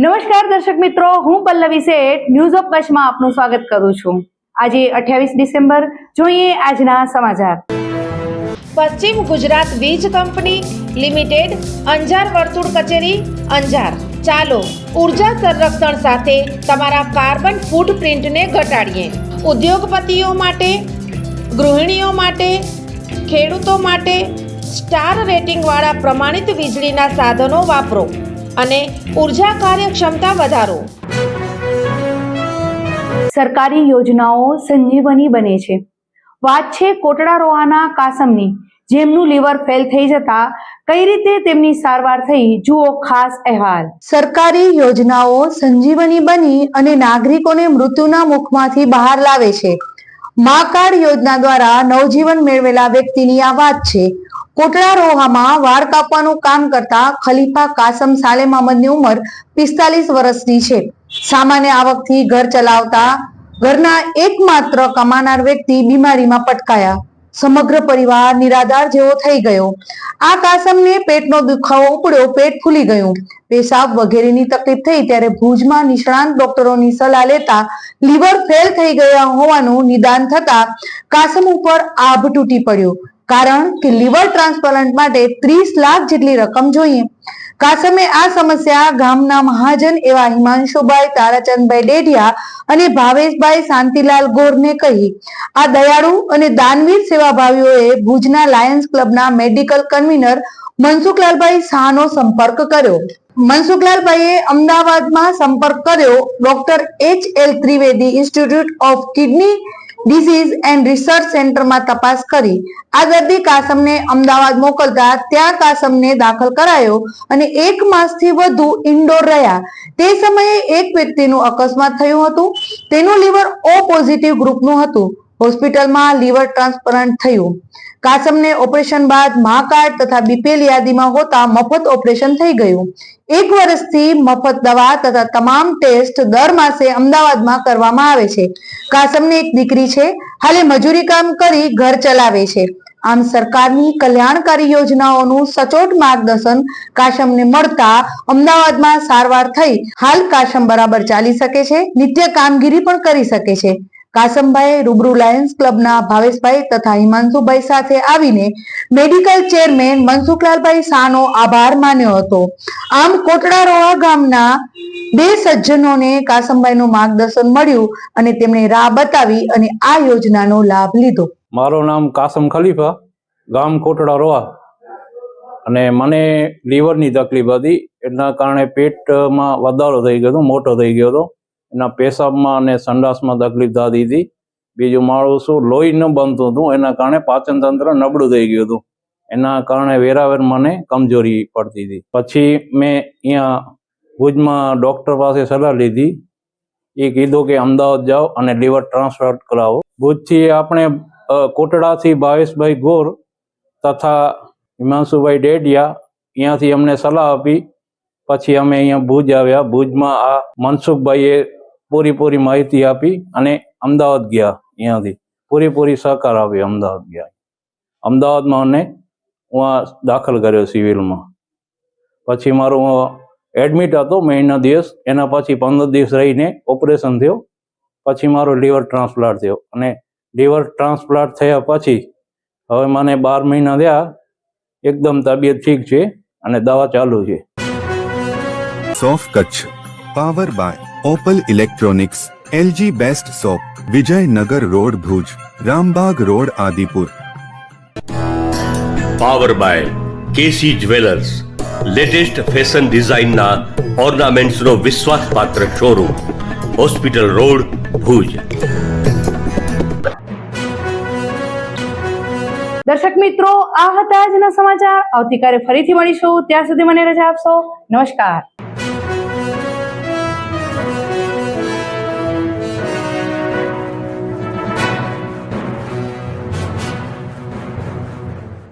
નમસ્કાર દર્શક મિત્રો, હું પલ્લવી શેઠ ન્યૂઝ ઓફ કચ્છમાં આપનું સ્વાગત કરું છું। આજે 28 ડિસેમ્બર, જોઈએ આજના સમાચાર। પશ્ચિમ ગુજરાત વીજ કંપની લિમિટેડ અંજાર વર્તુળ કચેરી અંજાર। ચાલો ઉર્જા સંરક્ષણ સાથે તમારા કાર્બન ફૂટપ્રિન્ટને ઘટાડીએ। ઉદ્યોગપતિઓ માટે, ગૃહિણીઓ માટે, ખેડૂતો માટે સ્ટાર રેટિંગવાળા પ્રમાણિત વીજળીના સાધનો વાપરો અને ઉર્જા કાર્યક્ષમતા વધારો। સરકારી યોજનાઓ સંજીવની બને છે। વાત છે કોટડા રોહાના કાસમની, જેમનું લીવર ફેલ થઈ જતા કઈ રીતે તેમની સારવાર થઈ, જુઓ ખાસ અહેવાલ। સરકારી યોજનાઓ સંજીવની બની અને નાગરિકોને મૃત્યુના મુખમાંથી બહાર લાવે છે। મા કાર્ડ યોજના દ્વારા નવજીવન મેળવેલા વ્યક્તિની આ વાત છે। કોટડા રોહામાં વાળ કાપવાનું કામ કરતા ખલીફા કાસમ સાલેમ અહમદની ઉંમર 45 વર્ષની છે। સામાન્ય આવકથી ઘર ચલાવતા ઘરના એકમાત્ર કમાનાર વ્યક્તિ બીમારીમાં પટકાયા। સમગ્ર પરિવાર નિરાધાર જેવો થઈ ગયો। આ કાસમને પેટનો દુખાવો ઉપડ્યો, પેટ ફૂલી ગયું, પેશાબ વગેરેની તકલીફ થઈ ત્યારે ભુજમાં નિષ્ણાંત ડોક્ટરોની સલાહ લેતા લીવર ફેલ થઈ ગયા હોવાનું નિદાન થતા કાસમ ઉપર આભ તૂટી પડ્યો। કારણ કે લીવર ટ્રાન્સપ્લાન્ટ માટે 30 લાખ જેટલી રકમ જોઈએ। કાસમે આ સમસ્યા ગામના મહાજન એવા હિમાંશુભાઈ તારાચંદભાઈ ડેઢિયા અને ભાવેશભાઈ શાંતિલાલ ગોરને કહી। આ દયાળુ અને દાનવીર સેવાભાવીઓએ ભુજના લાયન્સ ક્લબના મેડિકલ કન્વીનર મનસુખલાલભાઈ શાહનો સંપર્ક કર્યો। મનસુખલાલભાઈએ અમદાવાદમાં સંપર્ક કર્યો। Doctor H.L. Trivedi institute of kidney disease and research સેન્ટરમાં તપાસ કરી। આ દર્દી કાસમને અમદાવાદ મોકલતા ત્યાં કાસમને દાખલ કરાયો અને 1 માસથી વધુ ઇન્ડોર રહ્યા। તે સમયે એક વ્યક્તિનું અકસ્માત થયું હતું। તેનું લીવર O પોઝિટિવ ગ્રુપનું હતું। હોસ્પિટલમાં લીવર ટ્રાન્સપ્લાન્ટ થયું। કાસમને ઓપરેશન બાદ મા કાર્ડ તથા BPL યાદીમાં હોતા મફત ઓપરેશન થઈ ગયું। 1 વર્ષથી મફત દવા તથા તમામ ટેસ્ટ દર માસે અમદાવાદમાં કરવામાં આવે છે। કાસમને એક દીકરી છે, હાલે મજૂરી કામ કરી ઘર ચલાવે છે। આમ સરકારની કલ્યાણકારી યોજનાઓનું સચોટ માર્ગદર્શન કાસમને મળતા અમદાવાદમાં સારવાર થઈ। હાલ કાસમ બરાબર ચાલી શકે છે, નિત્ય કામગીરી પણ કરી શકે છે। કાસમભાઈ રૂબરૂ લાયન્સ ક્લબના ભાવેશભાઈ તથા હિમાંશુભાઈ સાથે આવીને મેડિકલ ચેરમેન મનસુખલાલભાઈ શાહનો આભાર માન્યો હતો। આમ કોટડા રોહા ગામના 2 સજ્જનોને કાસમભાઈનું માર્ગદર્શન મળ્યું અને તેમણે રાહ બતાવી અને આ યોજનાનો લાભ લીધો। મારું નામ કાસમ ખલીફા, ગામ કોટડા રોહા, અને મને લીવરની તકલીફ હતી। એના કારણે પેટમાં વધારો થઈ ગયો હતો, મોટો થઈ ગયો હતો। એના પેશાબમાં અને સંડાસમાં તકલીફ થતી હતી। બીજું મારું શું લોહી ન બનતું હતું, એના કારણે પાચન તંત્ર નબળું થઈ ગયું હતું। એના કારણે વેરાવેર મને કમજોરી પડતી હતી। પછી મેં અહીંયા ભુજમાં ડૉક્ટર પાસે સલાહ લીધી। એ કીધું કે અમદાવાદ જાઓ અને લીવર ટ્રાન્સપ્લાન્ટ કરાવો। ભુજથી આપણે કોટડાથી ભાવેશભાઈ ગોર તથા હિમાંશુભાઈ ડેડિયા અહીંયાથી અમને સલાહ આપી। પછી અમે અહીંયા ભુજ આવ્યા। ભુજમાં આ મનસુખભાઈએ પૂરી માહિતી આપી અને અમદાવાદ ગયા। અહીંયાથી પૂરી સહકાર આપ્યો। અમદાવાદ ગયા, અમદાવાદમાં મને દાખલ કર્યો સિવિલમાં। પછી મારું એડમિટ હતો મહિના દિવસ, એના પછી 15 દિવસ રહીને ઓપરેશન થયો। પછી મારો લીવર ટ્રાન્સપ્લાન્ટ થયો અને લીવર ટ્રાન્સપ્લાન્ટ થયા પછી હવે મને 12 મહિના થયા, એકદમ તબિયત ઠીક છે અને દવા ચાલુ છે। સોફ Kutch power by Opal electronics, LG best shop, Vijaynagar road Bhuj, Rambag road Adipur. Power by KC jewellers, latest fashion ડિઝાઇનના ઓર્નામેન્ટ્સનો વિશ્વાસપાત્ર શોરૂમ, હોસ્પિટલ રોડ ભુજ। દર્શક મિત્રો, આ હતા આજના સમાચાર। આવતીકાલે ફરીથી મળીશું, ત્યાં સુધી મને રજા આપશો। નમસ્કાર।